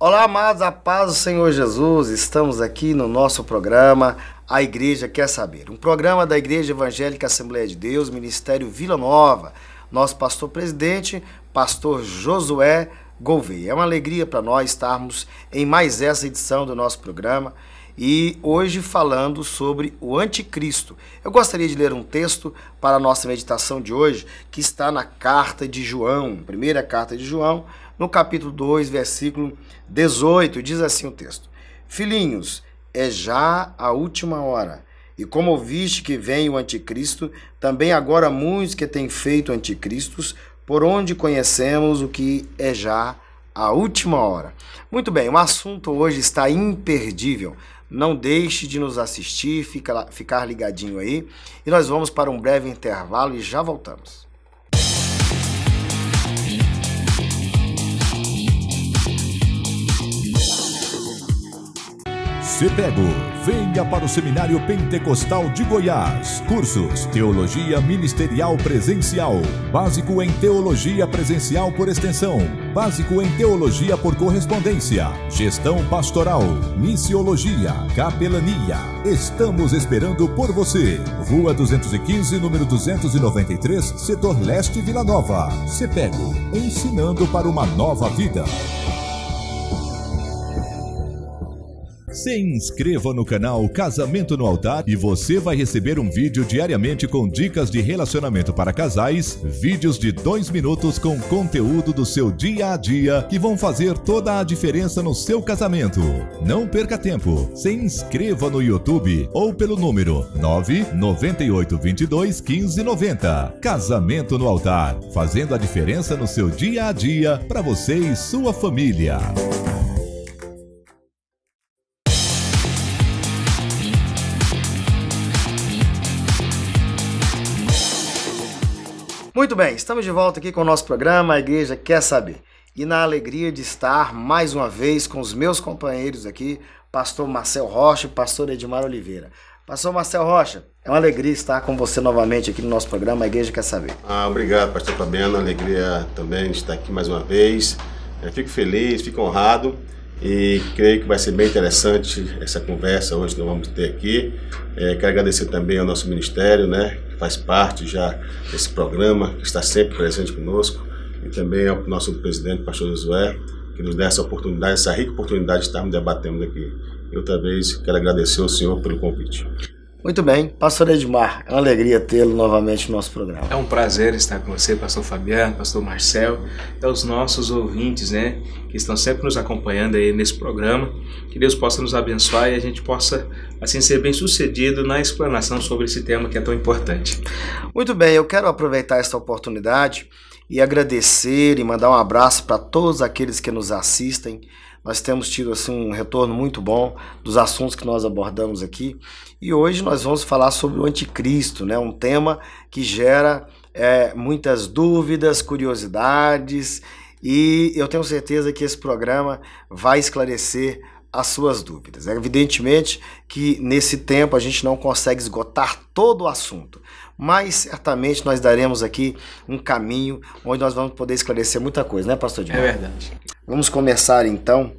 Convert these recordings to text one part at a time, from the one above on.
Olá, amados, a paz do Senhor Jesus. Estamos aqui no nosso programa A Igreja Quer Saber, um programa da Igreja Evangélica Assembleia de Deus, Ministério Vila Nova. Nosso pastor-presidente, pastor Josué Gouveia. É uma alegria para nós estarmos em mais essa edição do nosso programa e hoje falando sobre o anticristo. Eu gostaria de ler um texto para a nossa meditação de hoje, que está na carta de João, primeira carta de João, no capítulo 2, versículo 18, diz assim o texto: Filhinhos, é já a última hora, e como ouviste que vem o anticristo, também agora muitos que têm feito anticristos, por onde conhecemos o que é já a última hora. Muito bem, o assunto hoje está imperdível. Não deixe de nos assistir, ficar ligadinho aí, e nós vamos para um breve intervalo e já voltamos. CEPEGO, venha para o Seminário Pentecostal de Goiás. Cursos: Teologia Ministerial Presencial, Básico em Teologia Presencial por Extensão, Básico em Teologia por Correspondência, Gestão Pastoral, Missiologia, Capelania. Estamos esperando por você. Rua 215, número 293, Setor Leste, Vila Nova. CEPEGO, ensinando para uma nova vida. Se inscreva no canal Casamento no Altar e você vai receber um vídeo diariamente com dicas de relacionamento para casais, vídeos de 2 minutos com conteúdo do seu dia a dia que vão fazer toda a diferença no seu casamento. Não perca tempo, se inscreva no YouTube ou pelo número 998221590. Casamento no Altar, fazendo a diferença no seu dia a dia para você e sua família. Muito bem, estamos de volta aqui com o nosso programa A Igreja Quer Saber. E na alegria de estar mais uma vez com os meus companheiros aqui, pastor Marcel Rocha e pastor Edmar Oliveira. Pastor Marcel Rocha, é uma alegria estar com você novamente aqui no nosso programa A Igreja Quer Saber. Obrigado, pastor Fabiano, alegria também de estar aqui mais uma vez. Fico feliz, fico honrado e creio que vai ser bem interessante essa conversa hoje que nós vamos ter aqui. Quero agradecer também ao nosso ministério, que faz parte já desse programa, que está sempre presente conosco, e também ao nosso presidente, pastor Josué, que nos dá essa oportunidade, essa rica oportunidade de estarmos debatendo aqui. E outra vez quero agradecer ao senhor pelo convite. Muito bem, pastor Edmar, é uma alegria tê-lo novamente no nosso programa. É um prazer estar com você, pastor Fabiano, pastor Marcel, e aos nossos ouvintes, que estão sempre nos acompanhando aí nesse programa. Que Deus possa nos abençoar e a gente possa, assim, ser bem sucedido na explanação sobre esse tema que é tão importante. Muito bem, eu quero aproveitar esta oportunidade e agradecer e mandar um abraço para todos aqueles que nos assistem. Nós temos tido assim, um retorno muito bom dos assuntos que nós abordamos aqui. E hoje nós vamos falar sobre o anticristo, um tema que gera muitas dúvidas, curiosidades, e eu tenho certeza que esse programa vai esclarecer as suas dúvidas. Evidentemente que nesse tempo a gente não consegue esgotar todo o assunto, mas certamente nós daremos aqui um caminho onde nós vamos poder esclarecer muita coisa, né, pastor Edmar? É verdade. Vamos começar então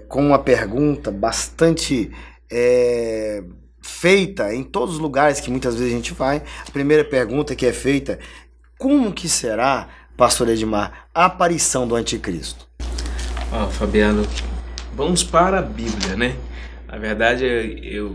com uma pergunta bastante feita em todos os lugares que muitas vezes a gente vai. A primeira pergunta que é feita: como que será, pastor Edmar, a aparição do anticristo? Fabiano, vamos para a Bíblia, Na verdade,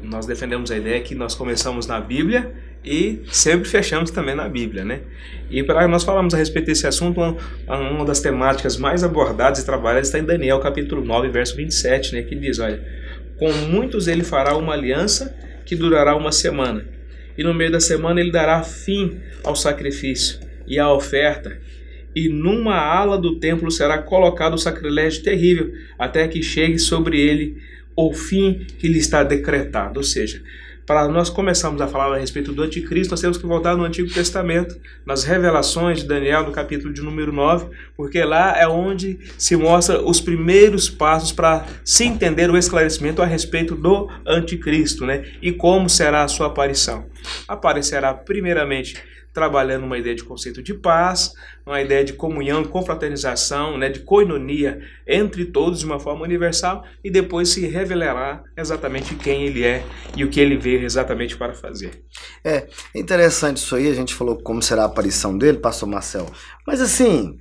nós defendemos a ideia que nós começamos na Bíblia e sempre fechamos também na Bíblia, E para nós falarmos a respeito desse assunto, uma das temáticas mais abordadas e trabalhadas está em Daniel, capítulo 9, verso 27, que diz, olha, com muitos ele fará uma aliança que durará uma semana, e no meio da semana ele dará fim ao sacrifício e à oferta, e numa ala do templo será colocado o sacrilégio terrível, até que chegue sobre ele o fim que lhe está decretado. Ou seja, para nós começarmos a falar a respeito do anticristo, nós temos que voltar no Antigo Testamento, nas revelações de Daniel, no capítulo de número 9, porque lá é onde se mostra os primeiros passos para se entender o esclarecimento a respeito do anticristo, e como será a sua aparição. aparecerá primeiramente trabalhando uma ideia de conceito de paz, uma ideia de comunhão, confraternização, né, de koinonia entre todos de uma forma universal, e depois se revelará exatamente quem ele é e o que ele veio exatamente para fazer. É interessante isso aí, a gente falou como será a aparição dele, pastor Marcel, mas assim,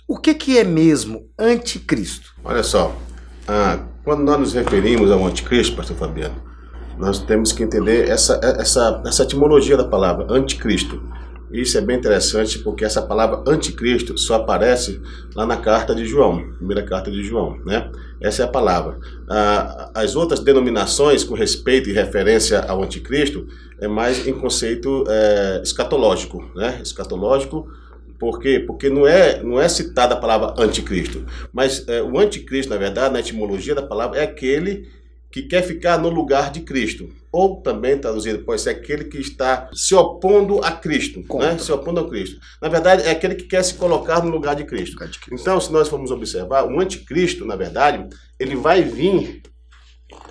o que é mesmo anticristo? Olha só, quando nós nos referimos ao anticristo, pastor Fabiano, nós temos que entender essa etimologia da palavra anticristo. Isso é bem interessante porque essa palavra anticristo só aparece lá na carta de João, primeira carta de João, né? Essa é a palavra. As outras denominações com respeito e referência ao anticristo é mais em conceito escatológico, né? Escatológico, por quê? Porque não é citada a palavra anticristo, mas o anticristo, na verdade, na etimologia da palavra, é aquele que quer ficar no lugar de Cristo. Ou também, traduzido, pode ser aquele que está se opondo a Cristo. Né? Se opondo a Cristo. Na verdade, é aquele que quer se colocar no lugar de Cristo. Então, se nós formos observar, o anticristo, na verdade, ele vai vir,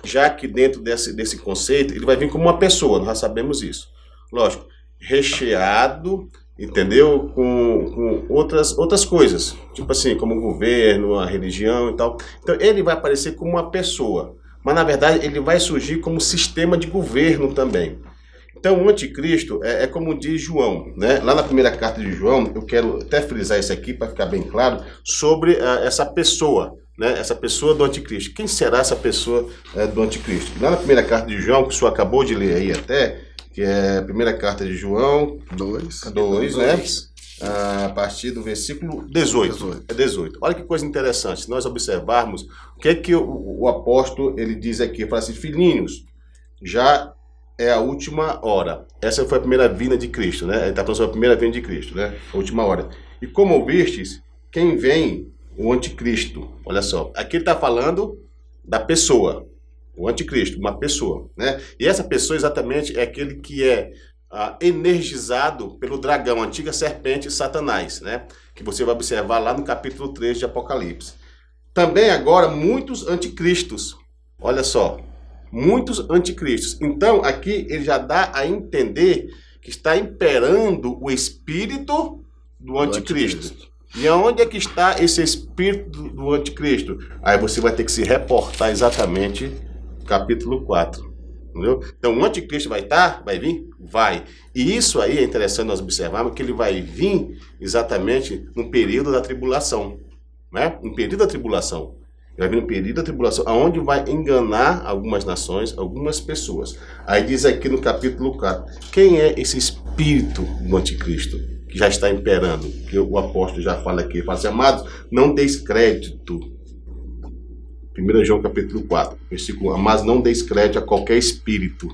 já que dentro desse conceito, ele vai vir como uma pessoa, nós já sabemos isso. Lógico, recheado, entendeu? Com outras coisas. Tipo assim, como o governo, a religião e tal. Então, ele vai aparecer como uma pessoa. Mas, na verdade, ele vai surgir como sistema de governo também. Então, o anticristo é como diz João, né? Lá na primeira carta de João, eu quero até frisar isso aqui para ficar bem claro, sobre essa pessoa, né? Essa pessoa do anticristo. Quem será essa pessoa do anticristo? Lá na primeira carta de João, que o senhor acabou de ler aí até, que é a primeira carta de João 2, né? A partir do versículo 18. 18. Olha que coisa interessante. Se nós observarmos o que é que o apóstolo ele diz aqui, ele fala assim: filhinhos, já é a última hora. Essa foi a primeira vinda de Cristo, né? Ele está falando sobre a primeira vinda de Cristo, né? A última hora. E como ouvistes, quem vem? O anticristo. Olha só, aqui ele está falando da pessoa, o anticristo, uma pessoa, né? E essa pessoa exatamente é aquele que é energizado pelo dragão, a antiga serpente Satanás, né? Que você vai observar lá no capítulo 3 de Apocalipse. Também agora muitos anticristos, olha só, muitos anticristos. Então aqui ele já dá a entender que está imperando o espírito do anticristo. E onde é que está esse espírito do anticristo? Aí você vai ter que se reportar exatamente no capítulo 4. Entendeu? Então o anticristo vai vir? Vai. E isso aí é interessante nós observarmos, que ele vai vir exatamente no período da tribulação, né? No período da tribulação. Ele vai vir no período da tribulação, onde vai enganar algumas nações, algumas pessoas. Aí diz aqui no capítulo 4, quem é esse espírito do anticristo que já está imperando? Que o apóstolo já fala aqui, fala assim: amados, não deis crédito. 1 João capítulo 4, versículo 1. Mas não deis crédito a qualquer espírito.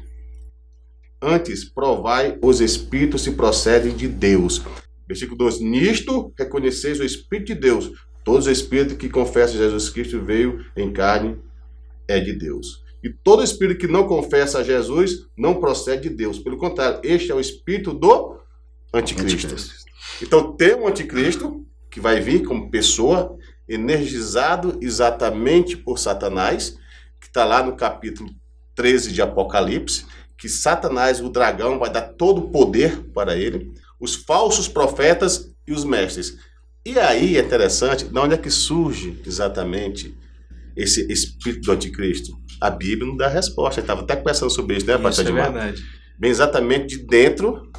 Antes, provai os espíritos se procedem de Deus. Versículo 2. Nisto reconheceis o Espírito de Deus. Todos os espíritos que confessam que Jesus Cristo veio em carne é de Deus. E todo espírito que não confessa a Jesus não procede de Deus. Pelo contrário, este é o espírito do anticristo. Então tem um anticristo que vai vir como pessoa, energizado exatamente por Satanás, que está lá no capítulo 13 de Apocalipse, que Satanás, o dragão, vai dar todo o poder para ele, os falsos profetas e os mestres. E aí é interessante, de onde é que surge exatamente esse espírito do anticristo? A Bíblia não dá resposta. Eu estava até pensando sobre isso, né, pastor Edmar? Isso é verdade. Bem exatamente de dentro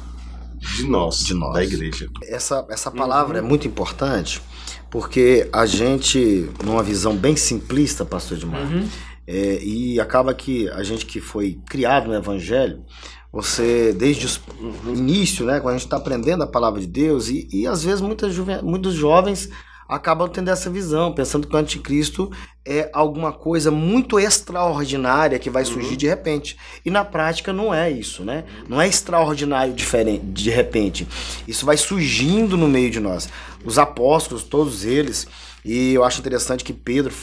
de nós, da igreja. Essa palavra é muito importante, porque a gente, numa visão bem simplista, pastor Edmar, e acaba que a gente que foi criado no Evangelho, você, desde o início, né, quando a gente está aprendendo a palavra de Deus, e às vezes muitos jovens acabam tendo essa visão, pensando que o anticristo é alguma coisa muito extraordinária que vai surgir de repente. E na prática não é isso, né? Não é extraordinário diferente, de repente. Isso vai surgindo no meio de nós. Os apóstolos, todos eles, e eu acho interessante que Pedro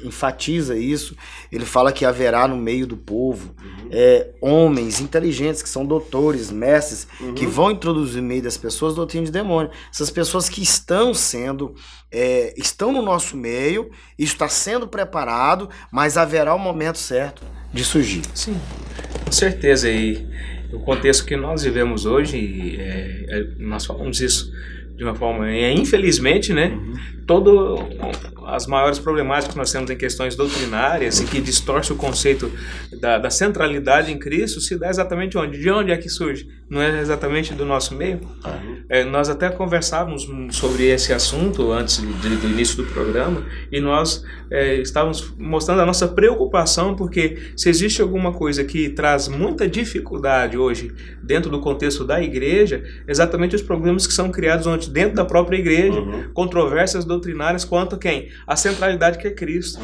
enfatiza isso, ele fala que haverá no meio do povo homens inteligentes, que são doutores, mestres, que vão introduzir no meio das pessoas doutrina de demônio. Essas pessoas que estão no nosso meio, isso está sendo preparado, mas haverá o momento certo de surgir. Sim, com certeza. o contexto que nós vivemos hoje, nós falamos isso de uma forma, infelizmente, né, as maiores problemáticas que nós temos em questões doutrinárias e que distorce o conceito da centralidade em Cristo se dá exatamente onde? De onde é que surge? Não é exatamente do nosso meio? Nós até conversávamos sobre esse assunto antes do início do programa e nós estávamos mostrando a nossa preocupação porque se existe alguma coisa que traz muita dificuldade hoje dentro do contexto da igreja, exatamente os problemas que são criados dentro da própria igreja, controvérsias doutrinárias quanto a quem? A centralidade que é Cristo.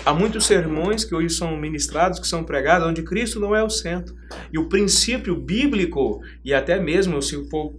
Há muitos sermões que hoje são ministrados, que são pregados, onde Cristo não é o centro. E o princípio bíblico, e até mesmo se for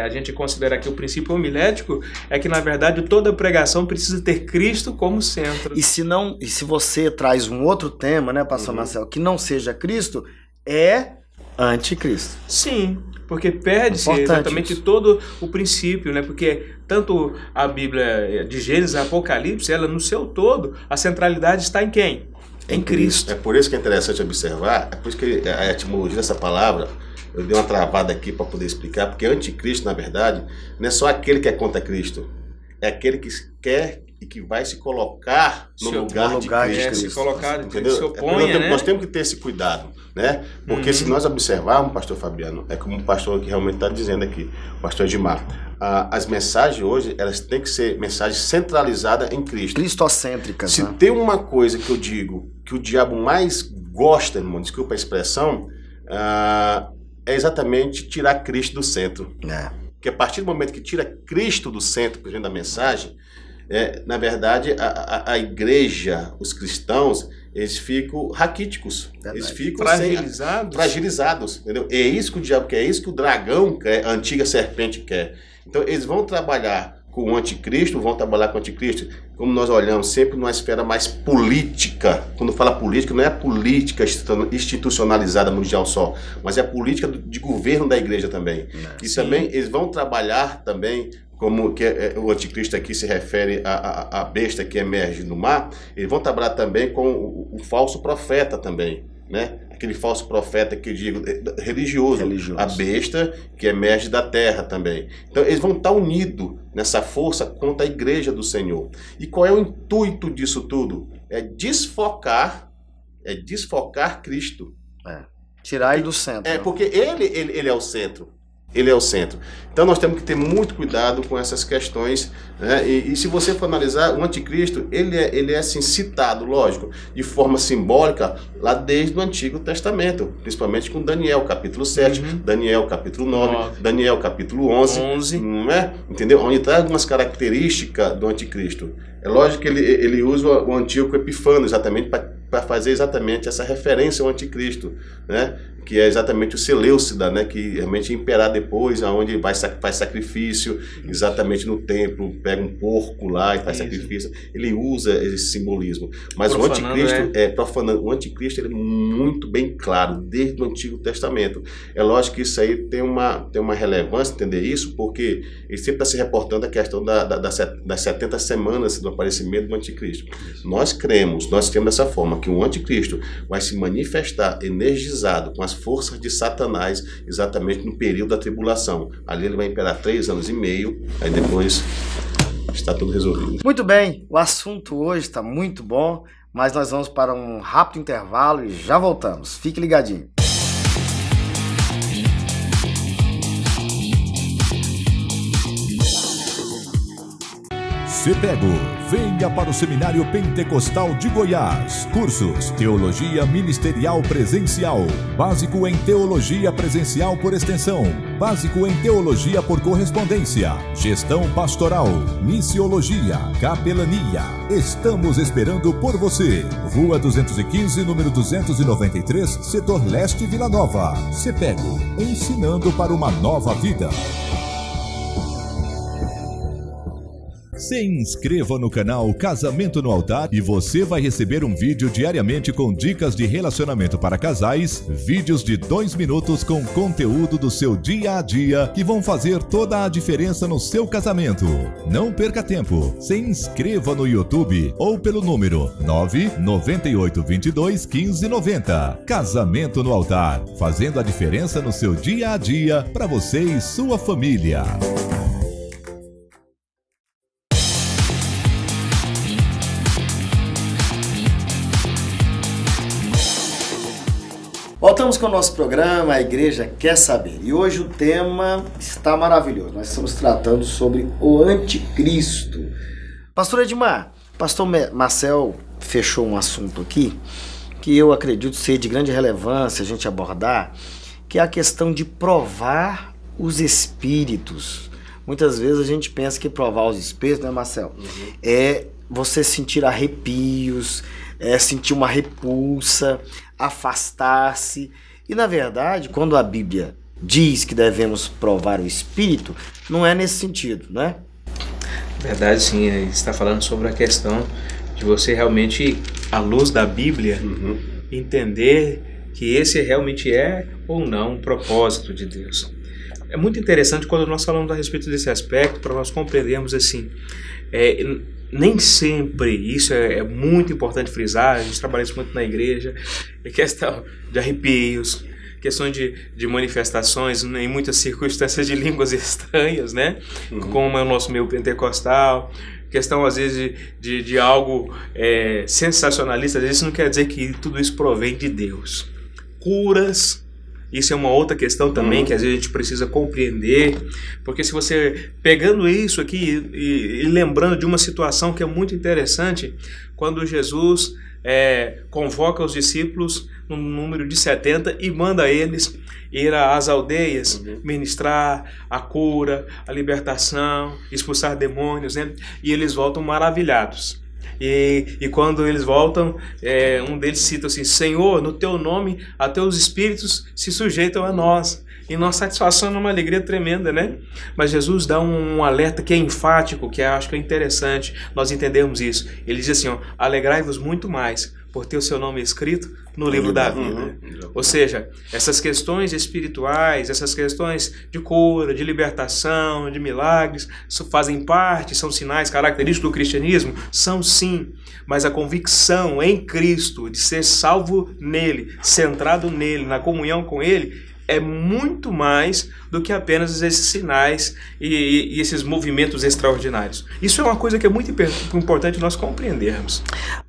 a gente considerar que o princípio homilético, é que na verdade toda pregação precisa ter Cristo como centro. E se você traz um outro tema, né, pastor Marcelo, que não seja Cristo, é anticristo. Sim, porque perde-se exatamente todo o princípio, né? Porque tanto a Bíblia de Gênesis a Apocalipse, ela no seu todo, a centralidade está em quem? Em Cristo. É por isso que é interessante observar, é por isso que a etimologia dessa palavra, eu dei uma travada aqui para poder explicar, porque anticristo, na verdade, não é só aquele que é contra Cristo, é aquele que quer e que vai se colocar no lugar de Cristo. Se colocar, entendeu? Se oponha, né? Nós temos que ter esse cuidado, né? Porque se nós observarmos, pastor Fabiano, é como o pastor que realmente está dizendo aqui, o pastor Edmar, as mensagens hoje, elas têm que ser mensagens centralizadas em Cristo. Cristocêntricas. Se tem uma coisa que eu digo que o diabo mais gosta, irmão, desculpa a expressão, é exatamente tirar Cristo do centro. Porque a partir do momento que tira Cristo do centro, por exemplo, da mensagem, na verdade, a igreja, os cristãos, eles ficam raquíticos. Eles ficam fragilizados. Entendeu? É isso que o diabo quer, é isso que o dragão quer, a antiga serpente quer. Então, eles vão trabalhar com o anticristo, vão trabalhar com o anticristo, como nós olhamos sempre numa esfera mais política. Quando fala política, não é a política institucionalizada mundial só, mas é a política de governo da igreja também. E também eles vão trabalhar também, como que o anticristo aqui se refere à besta que emerge do mar, eles vão trabalhar também com o falso profeta também, né? Aquele falso profeta que eu digo, religioso, a besta que emerge da terra também. Então eles vão estar unidos nessa força contra a igreja do Senhor. E qual é o intuito disso tudo? É desfocar Cristo. Tirar ele do centro. Porque ele é o centro. Ele é o centro. Então nós temos que ter muito cuidado com essas questões, né? E se você for analisar, o anticristo, ele é assim, citado, lógico, de forma simbólica, lá desde o Antigo Testamento, principalmente com Daniel, capítulo 7, Daniel, capítulo 9, Daniel, capítulo 11. Não é? Entendeu? Onde traz algumas características do anticristo. É lógico que ele usa o Antíoco Epifânio exatamente para fazer exatamente essa referência ao anticristo, né? Que é exatamente o Seleucida, né? Que realmente imperar depois, aonde faz sacrifício, exatamente no templo, pega um porco lá e faz sacrifício. Ele usa esse simbolismo. Mas o anticristo, profanando, o anticristo ele é muito bem claro, desde o Antigo Testamento. É lógico que isso aí tem uma relevância, entender isso, porque ele sempre está se reportando a questão das 70 semanas do aparecimento do anticristo. Nós cremos dessa forma, que o anticristo vai se manifestar energizado com as forças de Satanás exatamente no período da tribulação. Ali ele vai imperar 3 anos e meio, aí depois está tudo resolvido. Muito bem, o assunto hoje está muito bom, mas nós vamos para um rápido intervalo e já voltamos. Fique ligadinho. CEPEGO, venha para o Seminário Pentecostal de Goiás. Cursos: Teologia Ministerial Presencial, Básico em Teologia Presencial por Extensão, Básico em Teologia por Correspondência, Gestão Pastoral, Missiologia, Capelania. Estamos esperando por você. Rua 215, número 293, Setor Leste, Vila Nova. CEPEGO, ensinando para uma nova vida. Se inscreva no canal Casamento no Altar e você vai receber um vídeo diariamente com dicas de relacionamento para casais, vídeos de 2 minutos com conteúdo do seu dia a dia que vão fazer toda a diferença no seu casamento. Não perca tempo, se inscreva no YouTube ou pelo número 998221590. Casamento no Altar, fazendo a diferença no seu dia a dia para você e sua família. Voltamos com o nosso programa, A Igreja Quer Saber. E hoje o tema está maravilhoso. Nós estamos tratando sobre o anticristo. Pastor Edmar, pastor Marcel fechou um assunto aqui que eu acredito ser de grande relevância a gente abordar, que é a questão de provar os espíritos. Muitas vezes a gente pensa que provar os espíritos, né, Marcel? É você sentir arrepios, é sentir uma repulsa, afastar-se. E na verdade, quando a Bíblia diz que devemos provar o espírito, não é nesse sentido, né? Verdade, sim. Está falando sobre a questão de você realmente, à luz da Bíblia, entender que esse realmente é ou não um propósito de Deus. É muito interessante quando nós falamos a respeito desse aspecto, para nós compreendermos assim, nem sempre, isso é muito importante frisar, a gente trabalha isso muito na igreja, é questão de arrepios, questão de manifestações, em muitas circunstâncias de línguas estranhas, né? Como é o nosso meio pentecostal, questão às vezes de algo sensacionalista, às vezes não quer dizer que tudo isso provém de Deus. Curas, isso é uma outra questão também que às vezes a gente precisa compreender, porque se você pegando isso aqui e lembrando de uma situação que é muito interessante, quando Jesus convoca os discípulos no número de 70 e manda eles ir às aldeias, ministrar a cura, a libertação, expulsar demônios, né? E eles voltam maravilhados. E quando eles voltam, um deles cita assim: Senhor, no teu nome, até os espíritos se sujeitam a nós. E nossa satisfação é uma alegria tremenda, né? Mas Jesus dá um alerta que é enfático, que acho que é interessante nós entendermos isso. Ele diz assim, ó, alegrai-vos muito mais por ter o seu nome escrito no livro da vida. Ou seja, essas questões espirituais, essas questões de cura, de libertação, de milagres, fazem parte, são sinais característicos do cristianismo? São sim, mas a convicção em Cristo, de ser salvo nele, centrado nele, na comunhão com ele, é muito mais do que apenas esses sinais e esses movimentos extraordinários. Isso é uma coisa que é muito importante nós compreendermos.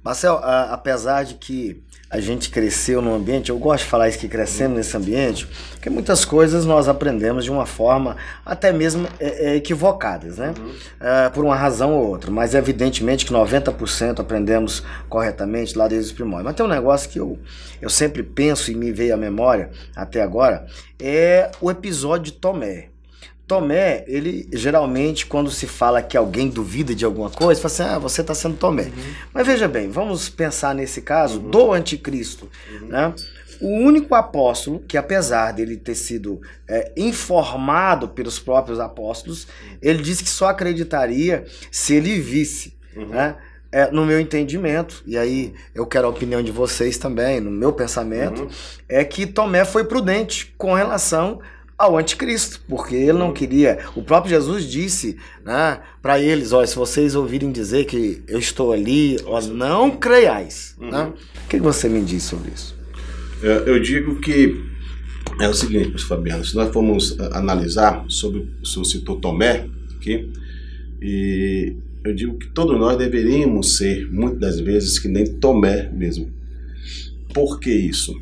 Marcel, apesar de que a gente cresceu num ambiente, eu gosto de falar isso, que crescemos nesse ambiente, porque muitas coisas nós aprendemos de uma forma até mesmo equivocadas, né? Por uma razão ou outra, mas evidentemente que 90% aprendemos corretamente lá desde os primórdios. Mas tem um negócio que eu sempre penso e me veio à memória até agora, é o episódio de Tomé. Tomé, ele geralmente, quando se fala que alguém duvida de alguma coisa, fala assim, você está sendo Tomé. Mas veja bem, vamos pensar nesse caso do anticristo, né? O único apóstolo que, apesar dele ter sido informado pelos próprios apóstolos, ele disse que só acreditaria se ele visse, né? No meu entendimento, e aí eu quero a opinião de vocês também, no meu pensamento, é que Tomé foi prudente com relação ao anticristo, porque ele não queria, o próprio Jesus disse, né, para eles, olha, se vocês ouvirem dizer que eu estou ali, não creiais, né? O que você me diz sobre isso? Eu digo que é o seguinte, Fabiano, se nós formos analisar sobre o senhor citou Tomé aqui, e eu digo que todos nós deveríamos ser, muitas das vezes, que nem Tomé mesmo. Por que isso?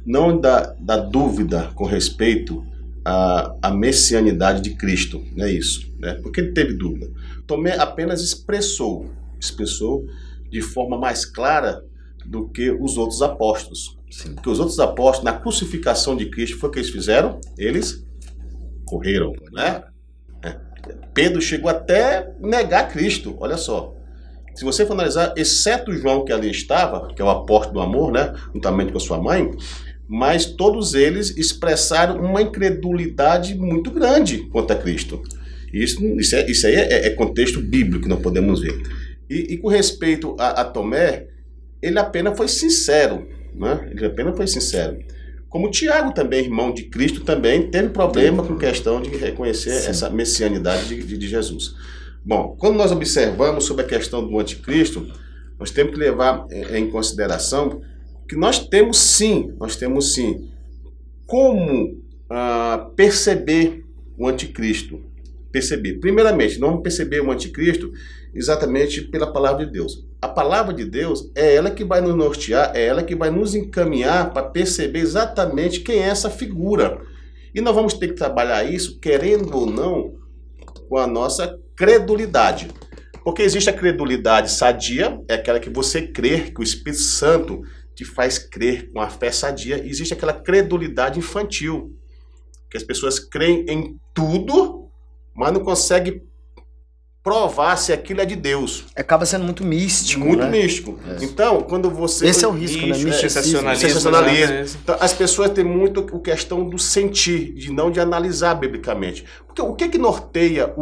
Não da dúvida com respeito à messianidade de Cristo, não é isso, né? Porque ele teve dúvida. Tomé apenas expressou de forma mais clara do que os outros apóstolos. Sim. Porque os outros apóstolos, na crucificação de Cristo, foi o que eles fizeram? Eles correram, né? Pedro chegou até negar Cristo, olha só. Se você for analisar, exceto João que ali estava, que é o apóstolo do amor, né, juntamente com a sua mãe, mas todos eles expressaram uma incredulidade muito grande contra Cristo. Isso aí é contexto bíblico que nós podemos ver. E com respeito a Tomé, ele apenas foi sincero, né? Ele apenas foi sincero. Como Tiago também, irmão de Cristo, também teve problema com questão de reconhecer essa messianidade de Jesus. Bom, quando nós observamos sobre a questão do anticristo, nós temos que levar em consideração que nós temos sim como perceber o anticristo. Primeiramente, nós vamos perceber o anticristo exatamente pela palavra de Deus. A palavra de Deus é ela que vai nos nortear, é ela que vai nos encaminhar para perceber exatamente quem é essa figura. E nós vamos ter que trabalhar isso, querendo ou não, com a nossa credulidade. Porque existe a credulidade sadia, é aquela que você crê, que o Espírito Santo te faz crer com a fé sadia. E existe aquela credulidade infantil, que as pessoas creem em tudo, mas não conseguem provar se aquilo é de Deus. Acaba sendo muito místico, Muito né? místico. Então, quando você... Esse é o risco, né? Sensacionalismo. Então, as pessoas têm muito a questão do sentir, de analisar biblicamente. Porque o que norteia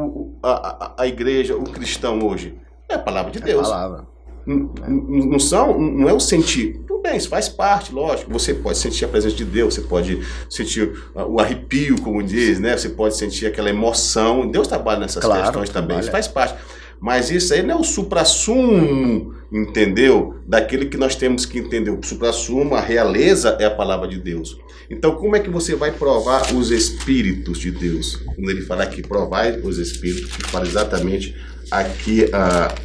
a igreja, o cristão hoje? É a palavra de Deus. A palavra. Não é o sentir. Tudo bem, isso faz parte, lógico. Você pode sentir a presença de Deus, você pode sentir o arrepio, como diz, né? Você pode sentir aquela emoção. Deus trabalha nessas questões também, isso faz parte. Mas isso aí não é o suprassumo, entendeu? Daquele que nós temos que entender. O suprassumo, a realeza é a palavra de Deus. Então, como é que você vai provar os espíritos de Deus? Quando ele fala aqui, provai os espíritos, que fala exatamente aqui,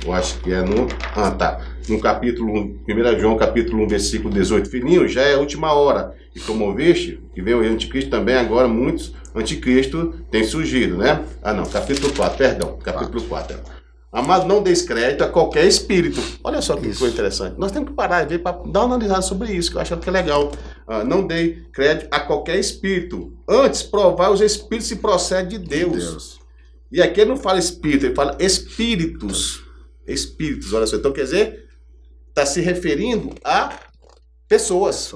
eu acho que é no capítulo 1, 1 João, capítulo 1, versículo 18. Filhinho, já é a última hora. E como ouviste, que veio o anticristo também, agora muitos anticristos têm surgido, né? Capítulo 4. Amado, não deis crédito a qualquer espírito. Olha só que coisa interessante. Nós temos que parar e ver para dar uma analisada sobre isso, que eu acho que é legal. Não dei crédito a qualquer espírito. Antes, provar os espíritos se procede de Deus. E aqui ele não fala espírito, ele fala espíritos. Espíritos, olha só. Então, quer dizer, está se referindo a pessoas.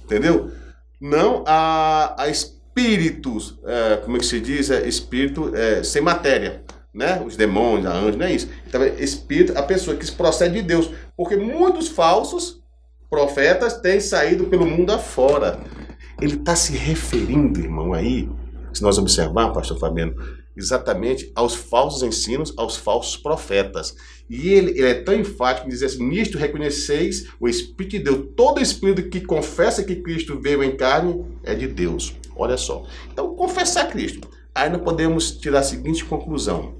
Entendeu? Não a espíritos, como é que se diz? Espírito sem matéria. Né? Os demônios, a anjos, não é isso. Então, espírito, a pessoa que se procede de Deus. Porque muitos falsos profetas têm saído pelo mundo afora. Ele está se referindo, irmão, aí, se nós observarmos, pastor Fabiano, exatamente aos falsos ensinos, aos falsos profetas. E ele é tão enfático em dizer assim: nisto reconheceis o Espírito de Deus. Todo espírito que confessa que Cristo veio em carne é de Deus. Olha só. Então, confessar Cristo. Aí nós podemos tirar a seguinte conclusão.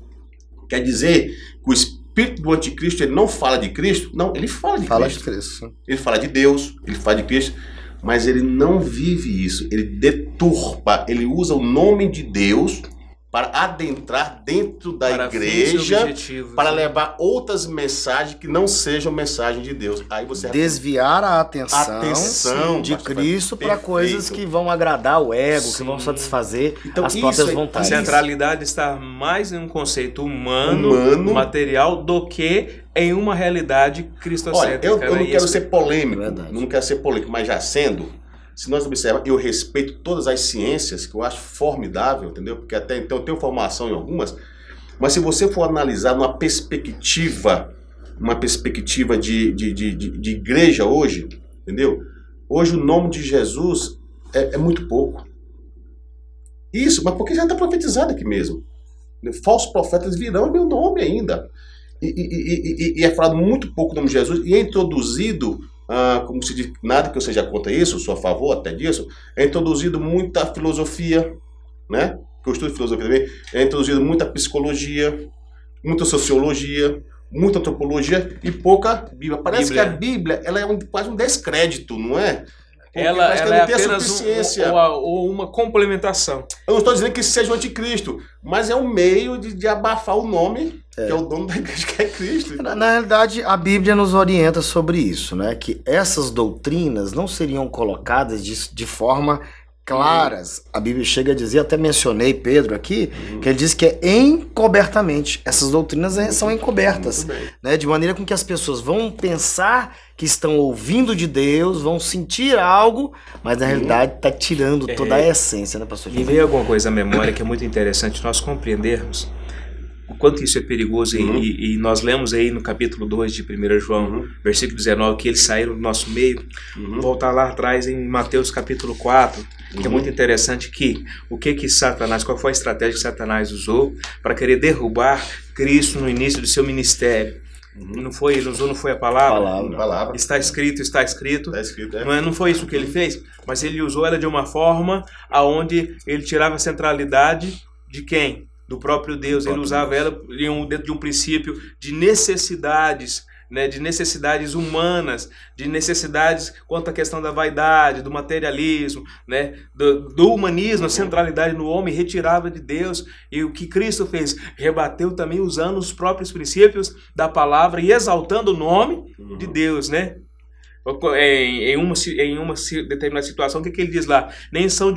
Quer dizer que o espírito do anticristo ele não fala de Cristo? Não, ele fala de Cristo. Ele fala de Deus, ele fala de Cristo, mas ele não vive isso. Ele deturpa, ele usa o nome de Deus para adentrar dentro da igreja, para levar outras mensagens que não sejam mensagem de Deus. Aí você desviar a atenção de Cristo para coisas que vão agradar o ego, que vão satisfazer as próprias vontades. A centralidade está mais em um conceito humano, material, do que em uma realidade cristocêntrica. Olha, eu não quero ser polêmico, mas já sendo... Se nós observarmos, eu respeito todas as ciências, que eu acho formidável, entendeu? Porque até então eu tenho formação em algumas, mas se você for analisar numa perspectiva de igreja hoje, entendeu? Hoje o nome de Jesus é muito pouco. Isso, mas porque já está profetizado aqui mesmo. Falsos profetas virão em meu nome ainda. E é falado muito pouco o nome de Jesus, e é introduzido... como se diz, nada que eu seja contra isso, sou a favor até disso, é introduzido muita filosofia, né? Que eu estudo filosofia também, é introduzido muita psicologia, muita sociologia, muita antropologia e pouca Bíblia. Parece que a Bíblia ela é quase um descrédito, não é? Ela é apenas uma complementação. Eu não estou dizendo que isso seja o anticristo, mas é um meio de abafar o nome, que é o dono da igreja, que é Cristo. Na realidade, a Bíblia nos orienta sobre isso, né? Que essas doutrinas não seriam colocadas de forma claras. A Bíblia chega a dizer, até mencionei Pedro aqui, que ele diz que é encobertamente. Essas doutrinas são encobertas, né? De maneira com que as pessoas vão pensar que estão ouvindo de Deus, vão sentir algo, mas na realidade está tirando toda a essência, né, pastor? E veio alguma coisa à memória que é muito interessante nós compreendermos o quanto isso é perigoso, e nós lemos aí no capítulo 2 de 1 João, versículo 19, que eles saíram do nosso meio. Voltar lá atrás em Mateus capítulo 4, que é muito interessante, que Satanás, qual foi a estratégia que Satanás usou para querer derrubar Cristo no início do seu ministério. Não foi, ele usou, não foi a palavra? Está escrito. Não foi isso que ele fez, mas ele usou ela de uma forma aonde ele tirava a centralidade de quem? Do próprio Deus. Ele usava ela dentro de um princípio de necessidades, né, de necessidades humanas, de necessidades quanto à questão da vaidade, do materialismo, né, do humanismo, a centralidade no homem, retirava de Deus. E o que Cristo fez? Rebateu também usando os próprios princípios da palavra e exaltando o nome de Deus, né? Em uma determinada situação, o que ele diz lá? Nem só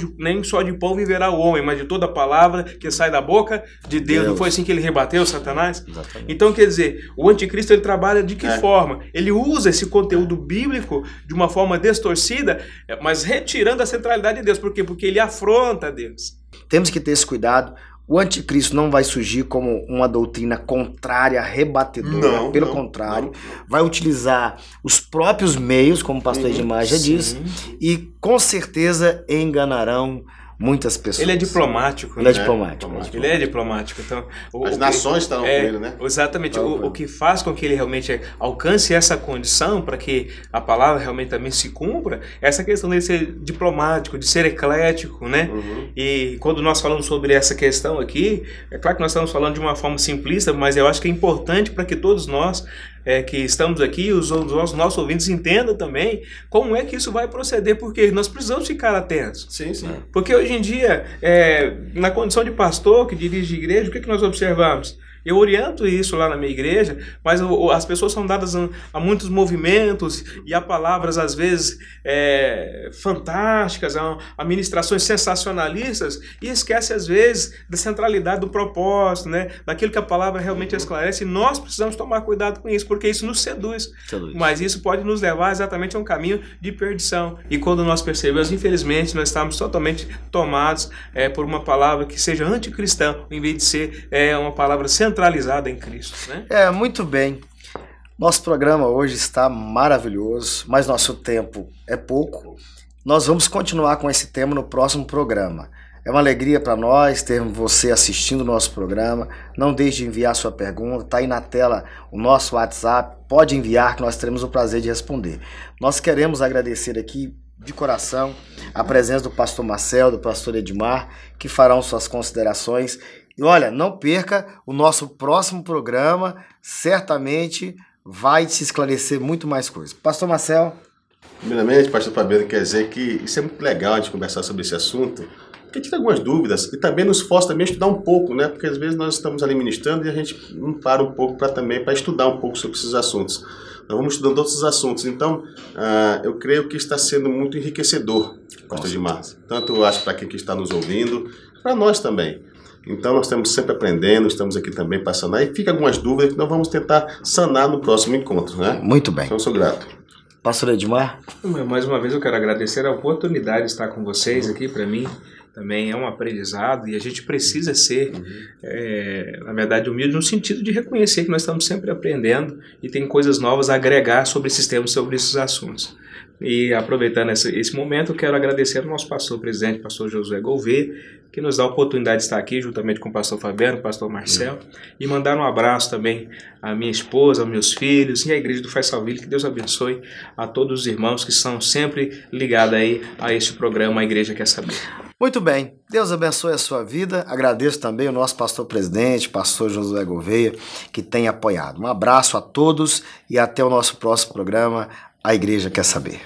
de pão viverá o homem, mas de toda palavra que sai da boca de Deus. Não foi assim que ele rebateu Satanás? Exatamente. Então, quer dizer, o anticristo, ele trabalha de que forma? Ele usa esse conteúdo bíblico de uma forma distorcida, mas retirando a centralidade de Deus. Por quê? Porque ele afronta Deus. Temos que ter esse cuidado. O anticristo não vai surgir como uma doutrina contrária, rebatedora. Pelo contrário, vai utilizar os próprios meios, como o pastor Edmar já disse, e com certeza enganarão muitas pessoas. Ele é diplomático. Ele é diplomático. Ele é diplomático. Então, as nações estarão com ele, né? Exatamente. O que faz com que ele realmente alcance essa condição para que a palavra realmente também se cumpra, essa questão de ser diplomático, de ser eclético, né? E quando nós falamos sobre essa questão aqui, é claro que nós estamos falando de uma forma simplista, mas eu acho que é importante para que todos nós que estamos aqui, os nossos ouvintes entendam também como é que isso vai proceder, porque nós precisamos ficar atentos. Sim. Porque hoje em dia, na condição de pastor que dirige igreja, o que nós observamos? Eu oriento isso lá na minha igreja, mas as pessoas são dadas a muitos movimentos e a palavras, às vezes, fantásticas, a ministrações sensacionalistas, e esquece, às vezes, da centralidade do propósito, né? Daquilo que a palavra realmente esclarece. E nós precisamos tomar cuidado com isso, porque isso nos seduz. Mas isso pode nos levar exatamente a um caminho de perdição. E quando nós percebemos, infelizmente, nós estamos totalmente tomados por uma palavra que seja anticristã, em vez de ser uma palavra centralizada em Cristo, né? Muito bem. Nosso programa hoje está maravilhoso, mas nosso tempo é pouco. Nós vamos continuar com esse tema no próximo programa. É uma alegria para nós ter você assistindo o nosso programa. Não deixe de enviar sua pergunta. Está aí na tela o nosso WhatsApp. Pode enviar que nós teremos o prazer de responder. Nós queremos agradecer aqui de coração a presença do pastor Marcel, do pastor Edmar, que farão suas considerações. E olha, não perca o nosso próximo programa, certamente vai te esclarecer muito mais coisas. Pastor Marcel. Primeiramente, pastor Fabiano, quer dizer que isso é muito legal a gente conversar sobre esse assunto, porque tira algumas dúvidas e também nos força também a estudar um pouco, né? Porque às vezes nós estamos ali ministrando e a gente não para um pouco para estudar um pouco sobre esses assuntos. Nós vamos estudando outros assuntos, então eu creio que está sendo muito enriquecedor, pastor Edmar. Tanto eu acho para quem que está nos ouvindo, para nós também. Então nós estamos sempre aprendendo, estamos aqui também para sanar, e fica algumas dúvidas que nós vamos tentar sanar no próximo encontro, né? Muito bem. Então eu sou grato. Pastor Edmar? Mais uma vez eu quero agradecer a oportunidade de estar com vocês aqui. Para mim também é um aprendizado, e a gente precisa ser, na verdade, humilde no sentido de reconhecer que nós estamos sempre aprendendo e tem coisas novas a agregar sobre esses temas, sobre esses assuntos. E aproveitando esse momento, eu quero agradecer ao nosso pastor presidente, pastor Josué Gouveia, que nos dá a oportunidade de estar aqui juntamente com o pastor Fabiano, o pastor Marcel, e mandar um abraço também à minha esposa, aos meus filhos e à igreja do Faisalville. Que Deus abençoe a todos os irmãos que estão sempre ligados aí a este programa, A Igreja Quer Saber. Muito bem, Deus abençoe a sua vida. Agradeço também o nosso pastor presidente, pastor Josué Gouveia, que tem apoiado. Um abraço a todos e até o nosso próximo programa, A Igreja Quer Saber.